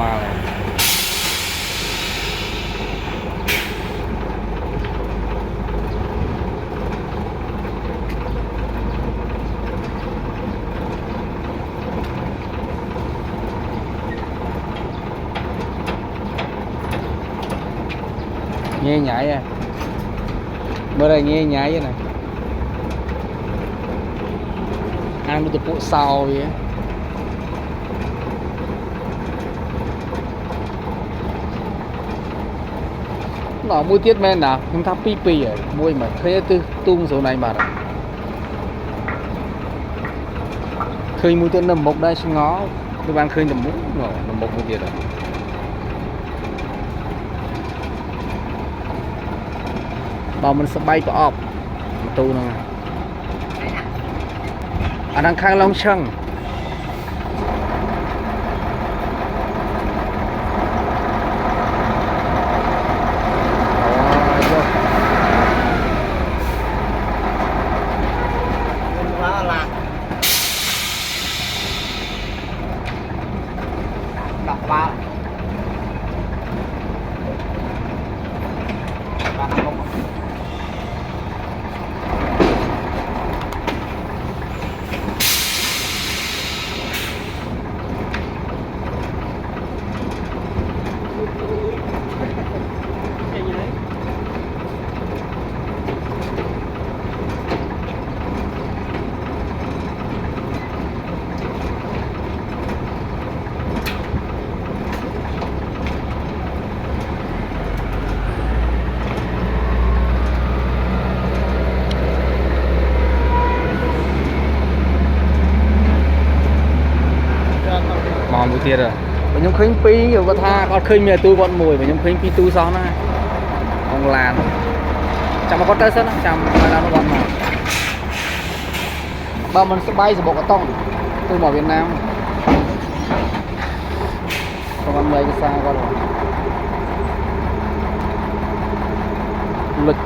ba này nghe nhảy à, bữa đây nghe nhảy vậy này ăn được bộ sau vậy nó mua tiết men nào chúng ta pi pi rồi mua mà thấy tư tung số này mà khơi mua tên nằm một đây xin ngó các bạn khơi nằm một rồi nằm một mua tiết rồi bảo mình sẽ bay có ọp tu nè anh đang khai long chân đọc ba mò một tiệt rồi mình nhung khinh pi nhiều có tha con khinh mẹ tôi bọn mùi mình nhung khinh pi tu xón á ông làn chăm mà có tới sân chăm mà nó bọn mà bao mình sẽ bay từ bộ cái tông tôi mò Việt Nam còn ăn mấy cái xa con rồi lịch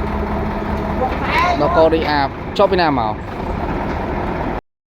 nó có đi à cho bên nào màu